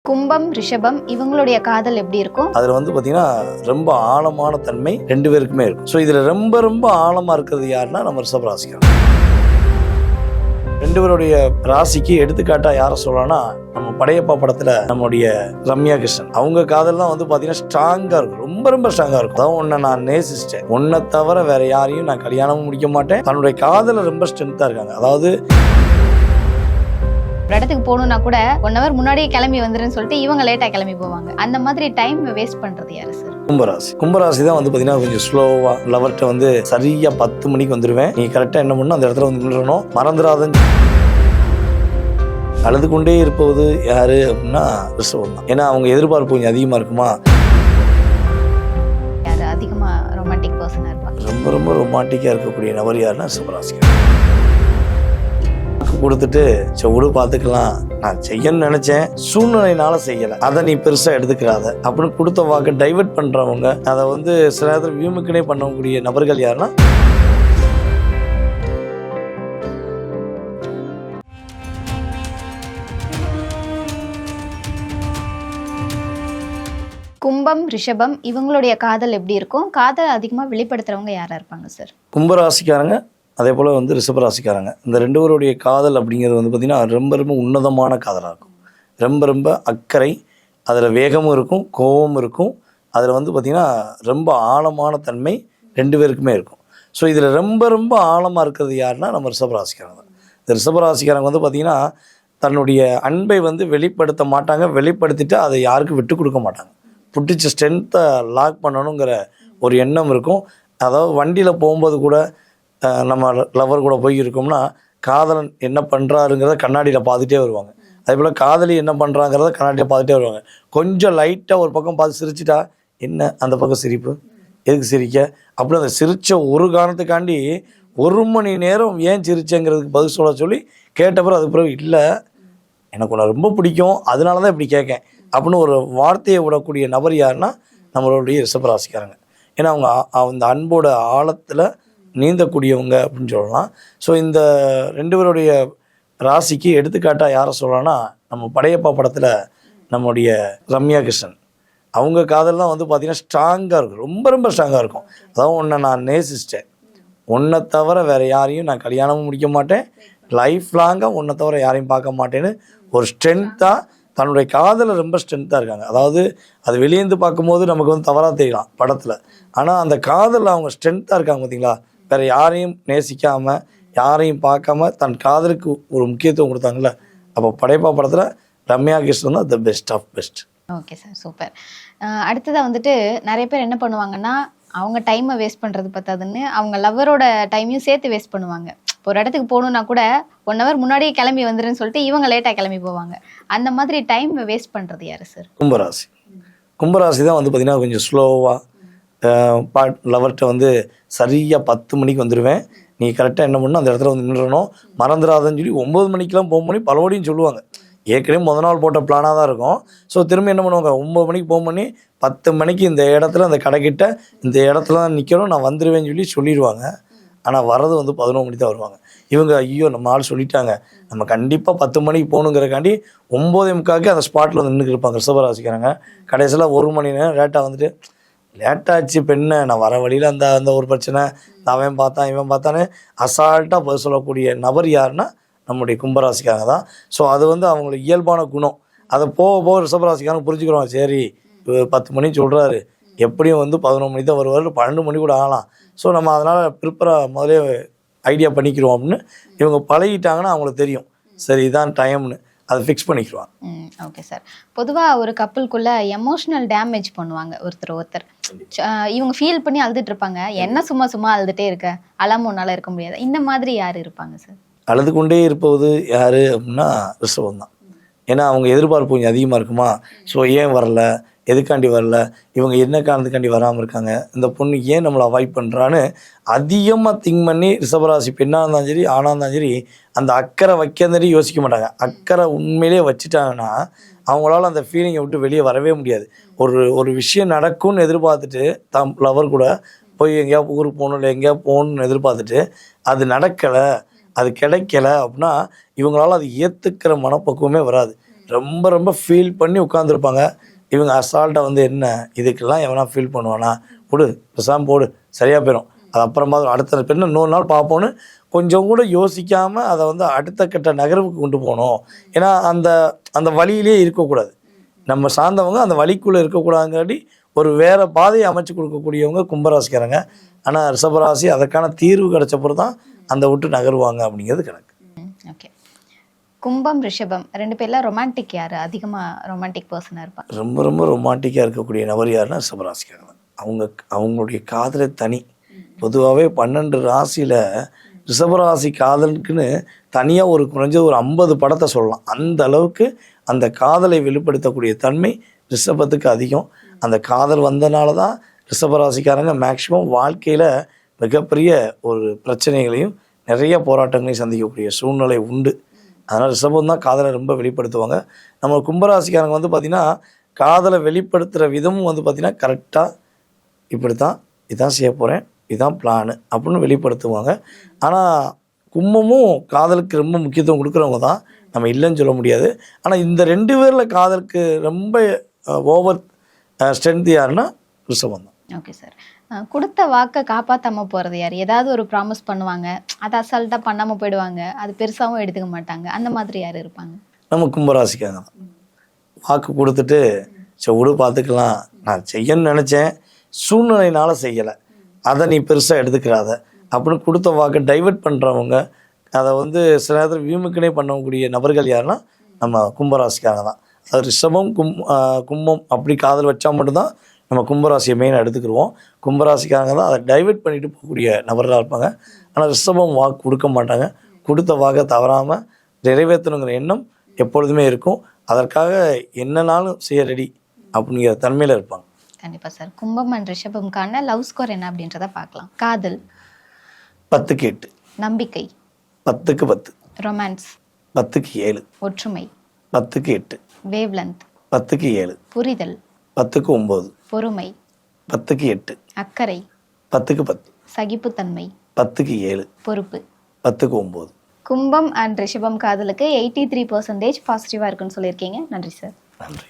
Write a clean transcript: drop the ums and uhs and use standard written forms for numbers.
கும்பம், ரிஷபம் இவங்களுடைய காதல் எப்படி இருக்கும்? அதுல பாத்தீங்கன்னா ரொம்ப ஆழமான தன்மை ரெண்டு பேருக்குமே இருக்கும். ஸோ இதுல ரொம்ப ரொம்ப ஆழமா இருக்கிறது யாருன்னா நம்ம ரிஷப ராசிக்காரங்க. ரெண்டு பேருடைய ராசிக்கு எடுத்துக்காட்டா யாரை சொல்லலாம்னா நம்ம படையப்பா படத்துல நம்முடைய ரம்யா கிருஷ்ணன் அவங்க காதல்லாம் பாத்தீங்கன்னா ஸ்ட்ராங்கா இருக்கும், ரொம்ப ரொம்ப ஸ்ட்ராங்கா இருக்கும். அதான் உன்னை நான் நேசிச்சிட்டேன், உன்னை தவிர வேற யாரையும் நான் கல்யாணமும் முடிக்க மாட்டேன். தன்னுடைய காதல ரொம்ப ஸ்ட்ரென்த்தா இருக்காங்க. அதாவது ஒரு இடத்துக்கு போகணும்னா கூட 1 hour முன்னாடியே கிளம்பி வந்துருன்னு சொல்லிட்டு இவங்க லேட்டா கிளம்பி போவாங்க. அந்த மாதிரி டைம் வேஸ்ட் பண்றது யாரு சார்? கும்பராசி தான் பாத்தீங்கன்னா கொஞ்சம் ஸ்லோவா லவர்கிட்ட சரியா 10 மணிக்கு வந்துருவேன், நீ கரெக்டா என்ன பண்ணணும் அந்த இடத்துல நின்றணும், மறந்துடாதன்னு. அழுது கொண்டே இருப்பது யாரு அப்படின்னா ரிஷபம் தான். ஏன்னா அவங்க எதிர்பார்ப்பு கொஞ்சம் அதிகமா இருக்குமா. யாரு அதிகமா ரொமான்டிக் பர்சனா இருப்பாங்க? ரொம்ப ரொம்ப ரொமான்டிக்கா இருக்கக்கூடிய நபர் யாருன்னா ரிஷபராசி. கொடுத்துட்டு விடு பார்த்துக்கலாம், நான் செய்யணும்னு நினைச்சேன், சூழ்நிலையினால செய்யல, அதை நீ பெருசா எடுத்துக்கிறாத அப்படின்னு கொடுத்த வாக்க டைவர்ட் பண்றவங்க, அதை சில நேரத்தில் வியூமுக்குனே பண்ணக்கூடிய நபர்கள் யாருன்னா கும்பம், ரிஷபம் இவங்களுடைய காதல் எப்படி இருக்கும்? காதல் அதிகமா வெளிப்படுத்துறவங்க யாரா இருப்பாங்க சார்? கும்பராசிக்காரங்க அதே போல் ரிஷபராசிக்காரங்க. இந்த ரெண்டு பேருடைய காதல் அப்படிங்கிறது பார்த்திங்கன்னா ரொம்ப ரொம்ப உன்னதமான காதலாக இருக்கும். ரொம்ப ரொம்ப அக்கறை, அதில் வேகமும் இருக்கும், கோபமும் இருக்கும். அதில் பார்த்திங்கன்னா ரொம்ப ஆழமான தன்மை ரெண்டு பேருக்குமே இருக்கும். ஸோ இதில் ரொம்ப ரொம்ப ஆழமாக இருக்கிறது யாருன்னா நம்ம ரிஷபராசிக்காரங்க தான். இந்த ரிஷபராசிக்காரங்க பார்த்திங்கன்னா தன்னுடைய அன்பை வெளிப்படுத்த மாட்டாங்க, வெளிப்படுத்திட்டு அதை யாருக்கும் விட்டு கொடுக்க மாட்டாங்க. பிடிச்ச ஸ்ட்ரென்த்தை லாக் பண்ணணுங்கிற ஒரு எண்ணம் இருக்கும். அதாவது வண்டியில் போகும்போது கூட நம்ம லவர் கூட போய் இருக்கோம்னா காதலன் என்ன பண்ணுறாருங்கிறத கண்ணாடியில் பார்த்துட்டே வருவாங்க. அதே போல் காதலி என்ன பண்ணுறாங்கிறத கண்ணாடியில் பார்த்துட்டே வருவாங்க. கொஞ்சம் லைட்டாக ஒரு பக்கம் பார்த்து சிரிச்சிட்டா என்ன அந்த பக்கம் சிரிப்பு, எதுக்கு சிரிக்க, அப்படி அந்த சிரித்த ஒரு காரணத்துக்காண்டி 1 மணி நேரம் ஏன் சிரிச்சேங்கிறதுக்கு பதில் சொல்ல சொல்லி கேட்டப்பறம் அதுக்கு பிறகு இல்லை எனக்கு உன்னை ரொம்ப பிடிக்கும் அதனால தான் இப்படி கேட்கேன் அப்படின்னு ஒரு வார்த்தையை விடக்கூடிய நபர் யாருன்னா நம்மளுடைய ரிஷபராசிக்காரங்க. ஏன்னா அவங்க அந்த அன்போட ஆழத்தில் நீந்தக்கூடியவங்க அப்படின்னு சொல்லலாம். ஸோ இந்த ரெண்டு பேருடைய ராசிக்கு எடுத்துக்காட்டாக யாரை சொல்லலாம்னா நம்ம படையப்பா படத்தில் நம்முடைய ரம்யா கிருஷ்ணன் அவங்க காதல்லாம் பார்த்திங்கன்னா ஸ்ட்ராங்காக இருக்கும், ரொம்ப ரொம்ப ஸ்ட்ராங்காக இருக்கும். அதாவது உன்னை நான் நேசிச்சிட்டேன், உன்னை தவிர வேறு யாரையும் நான் கல்யாணமும் முடிக்க மாட்டேன், லைஃப் லாங்காக உன்னை தவிர யாரையும் பார்க்க மாட்டேன்னு ஒரு ஸ்ட்ரென்த்தாக தன்னுடைய காதலில் ரொம்ப ஸ்ட்ரென்த்தாக இருக்காங்க. அதாவது அது வெளியேந்து பார்க்கும்போது நமக்கு தவறாக தெரியலாம் படத்தில், ஆனால் அந்த காதலில் அவங்க ஸ்ட்ரென்த்தாக இருக்காங்க பார்த்தீங்களா. வேறு யாரையும் நேசிக்காமல் யாரையும் பார்க்காம தன் காதலுக்கு ஒரு முக்கியத்துவம் கொடுத்தாங்கல்ல. அப்போ படைப்பா படத்தில் ரம்யா கிருஷ்ணன் தான் the best of best. Okay sir, super. அடுத்ததாக நிறைய பேர் என்ன பண்ணுவாங்கன்னா அவங்க டைமை வேஸ்ட் பண்ணுறது பத்தாதுன்னு அவங்க லவ்வரோட டைமையும் சேர்த்து வேஸ்ட் பண்ணுவாங்க. ஒரு இடத்துக்கு போகணுன்னா கூட 1 hour முன்னாடியே கிளம்பி வந்துருன்னு சொல்லிட்டு இவங்க லேட்டாக கிளம்பி போவாங்க. அந்த மாதிரி டைம் வேஸ்ட் பண்ணுறது யாரு சார்? கும்பராசி தான் பார்த்திங்கன்னா கொஞ்சம் ஸ்லோவாக லவர்கிட்ட சரியாக 10 மணிக்கு வந்துடுவேன், நீ கரெக்டாக என்ன பண்ணணும் அந்த இடத்துல நின்றணும், மறந்துடாதன்னு சொல்லி 9 மணிக்கெலாம் ஃபோன் பண்ணி பலபடியும் சொல்லுவாங்க. ஏற்கனவே முத நாள் போட்ட பிளானாக தான் இருக்கும். ஸோ திரும்ப என்ன பண்ணுவாங்க 9 மணிக்கு ஃபோன் பண்ணி 10 மணிக்கு இந்த இடத்துல அந்த கடைக்கிட்ட இந்த இடத்துல தான் நிற்கணும், நான் வந்துடுவேன்னு சொல்லிடுவாங்க. ஆனால் வர்றது 11 மணி தான் வருவாங்க. இவங்க ஐயோ நம்ம ஆள் சொல்லிட்டாங்க, நம்ம கண்டிப்பாக 10 மணிக்கு போகணுங்கிறக்காண்டி 9:45 அந்த ஸ்பாட்டில் நின்றுக்கு இருப்பாங்க ரிஷபராசிக்காரங்க. கடைசியில் 1 மணி நேரம் லேட்டாக லேட்டாச்சு பெண்ணை, நான் வர வழியில் அந்த ஒரு பிரச்சனை, அவன் பார்த்தான் இவன் பார்த்தானே அசால்ட்டாக பதில் சொல்லக்கூடிய நபர் யாருன்னா நம்முடைய கும்பராசிக்காரங்க தான். ஸோ அது அவங்களுக்கு இயல்பான குணம். அதை போக போக ரிஷபராசிக்காரங்க புரிஞ்சுக்கிறோம், சரி 10 மணி சொல்கிறாரு, எப்படியும் 11 மணி தான் வருவார், 12 மணி கூட ஆகலாம். ஸோ நம்ம அதனால் ப்ரிப்பராக முதலே ஐடியா பண்ணிக்கிறோம் அப்படின்னு இவங்க பழகிட்டாங்கன்னா அவங்களுக்கு தெரியும், சரி இதான் டைம்னு அதை ஃபிக்ஸ் பண்ணிக்கிடுவாங்க. Okay sir. பொதுவாக ஒரு கப்பலுக்குள்ளே எமோஷ்னல் டேமேஜ் பண்ணுவாங்க ஒருத்தர். இவங்க ஃபீல் பண்ணி அழுதுட்டு இருப்பாங்க, என்ன சும்மா அழுதுகிட்டே இருக்க, அழாம ஒன்றால் இருக்க முடியாது, இந்த மாதிரி யார் இருப்பாங்க சார்? அழுது கொண்டே இருப்பது யார் அப்படின்னா ரிஷபம் தான். ஏன்னா அவங்க எதிர்பார்ப்பு கொஞ்சம் அதிகமாக இருக்குமா. ஸோ ஏன் வரல, எதுக்காண்டி வரல, இவங்க என்ன காரணத்துக்காண்டி வராமல் இருக்காங்க, இந்த பொண்ணு ஏன் நம்மளை அவாய்ட் பண்ணுறான்னு அதிகமாக திங்க் பண்ணி ரிஷபராசி பெண்ணாக இருந்தாலும் சரி ஆனாக இருந்தாலும் சரி அந்த அக்கறை வைக்கிறதே யோசிக்க மாட்டாங்க. அக்கறை உண்மையிலே வச்சுட்டாங்கன்னா அவங்களால அந்த ஃபீலிங்கை விட்டு வெளியே வரவே முடியாது. ஒரு விஷயம் நடக்கும்னு எதிர்பார்த்துட்டு தம் லவர் கூட போய் எங்கேயாவது ஊருக்கு போகணும் இல்லை எங்கேயாவது போகணுன்னு எதிர்பார்த்துட்டு அது நடக்கலை, அது கிடைக்கல அப்படின்னா இவங்களால அது ஏற்றுக்கிற மனப்பக்குவமே வராது. ரொம்ப ரொம்ப ஃபீல் பண்ணி உட்காந்துருப்பாங்க. இவங்க அசால்ட்டாக வந்து என்ன இதுக்கெல்லாம் எவனா ஃபீல் பண்ணுவானா, விடு பேசாமல் போடு சரியாக போயிடும், அது அப்புறமா அடுத்த பின்ன இன்னொரு நாள் பார்ப்போன்னு கொஞ்சம் கூட யோசிக்காமல் அதை வந்து அடுத்த கட்ட நகர்வுக்கு கொண்டு போகணும். ஏன்னா அந்த அந்த வழியிலே இருக்கக்கூடாது. நம்ம சார்ந்தவங்க அந்த வழிக்குள்ளே இருக்கக்கூடாதுங்காட்டி ஒரு வேறு பாதையை அமைச்சு கொடுக்கக்கூடியவங்க கும்பராசிக்காரங்க. ஆனால் ரிஷபராசி அதற்கான தீர்வு கிடைச்சப்பறம் தான் அந்த விட்டு நகருவாங்க அப்படிங்கிறது கணக்கு. ஓகே. கும்பம் ரிஷபம் 2 பேர்ல ரொமான்டிக் யார் அதிகமாக ரொமான்டிக் பர்சனாக இருப்பாங்க? ரொம்ப ரொம்ப ரொமான்டிக்காக இருக்கக்கூடிய நபர் யாருன்னா ரிஷபராசிக்காரங்க. அவங்களுடைய காதலை தனி. பொதுவாகவே 12 ராசியில் ரிஷபராசி காதலுக்குன்னு தனியாக ஒரு குறைஞ்சது ஒரு 50 படத்தை சொல்லலாம். அந்த அளவுக்கு அந்த காதலை வெளிப்படுத்தக்கூடிய தன்மை ரிஷபத்துக்கு அதிகம். அந்த காதல் வந்தனால தான் ரிஷபராசிக்காரங்க மேக்சிமம் வாழ்க்கையில் மிகப்பெரிய ஒரு பிரச்சனைகளையும் நிறைய போராட்டங்களையும் சந்திக்கக்கூடிய சூழ்நிலை உண்டு. அதனால் ரிஷபம் தான் காதலை ரொம்ப வெளிப்படுத்துவாங்க. நம்ம கும்பராசிக்காரங்க வந்து பார்த்திங்கன்னா காதலை வெளிப்படுத்துகிற விதமும் வந்து பார்த்திங்கன்னா கரெக்டாக இதான் செய்ய போகிறேன், இதுதான் பிளானு அப்படின்னு வெளிப்படுத்துவாங்க. ஆனால் கும்பமும் காதலுக்கு ரொம்ப முக்கியத்துவம் கொடுக்குறவங்க தான், நம்ம இல்லைன்னு சொல்ல முடியாது. ஆனால் இந்த 2 பேரில் காதலுக்கு ரொம்ப ஓவர் ஸ்ட்ரென்த் யாருன்னா ரிஷபம் தான். Okay sir. கொடுத்த வாக்கை காப்பாற்றாமல் போகிறது யார்? ஏதாவது ஒரு ப்ராமிஸ் பண்ணுவாங்க, அதை அசால்ட்டாக பண்ணாமல் போயிடுவாங்க, அது பெருசாகவும் எடுத்துக்க மாட்டாங்க, அந்த மாதிரி யார் இருப்பாங்க? நம்ம கும்பராசிக்காங்க தான். வாக்கு கொடுத்துட்டு சரி விடு பார்த்துக்கலாம், நான் செய்யணும்னு நினச்சேன் சூழ்நிலையினால செய்யலை, அதை நீ பெருசாக எடுத்துக்கிறாத அப்படின்னு கொடுத்த வாக்கை டைவெர்ட் பண்ணுறவங்க, அதை வந்து சில நேரத்தில் வீமுக்குனே பண்ணக்கூடிய நபர்கள் யாருன்னா நம்ம கும்பராசிக்காக தான். அது ரிஷபம் கும்பம் அப்படி காதல் வச்சா மட்டும்தான் நம்ம கும்பராசியை மெயினாக எடுத்துக்கிடுவோம். கும்பராசிக்காரங்க தான் அதை டைவெர்ட் பண்ணிட்டு போகக்கூடிய நபர்களாக இருப்பாங்க. ஆனால் ரிஷபம் வாக்கு கொடுக்க மாட்டாங்க. கொடுத்த வாக்கை தவறாமல் நிறைவேற்றணுங்கிற எண்ணம் எப்பொழுதுமே இருக்கும். அதற்காக என்னன்னாலும் செய்ய ரெடி அப்படிங்கிற தன்மையில் இருப்பாங்க. கண்டிப்பாக சார். கும்பம் அண்ட் ரிஷபம்கான லவ் ஸ்கோர் என்ன அப்படின்றத பார்க்கலாம். காதல் 10க்கு 8, நம்பிக்கை 10க்கு 10, ரொமான்ஸ் 10க்கு 7, ஒற்றுமை 10க்கு 8, வேவ்லென்த் 10க்கு 7, புரிதல் 10க்கு 9, பொறுமை 10க்கு 8, அக்கறை 10க்கு 10, சகிப்புத்தன்மை 10க்கு 7, பொறுப்பு 10க்கு 9. கும்பம் அண்ட் ரிஷபம் காதலுக்கு 83% பாசிட்டிவாக இருக்குன்னு சொல்லியிருக்கீங்க. நன்றி சார். நன்றி.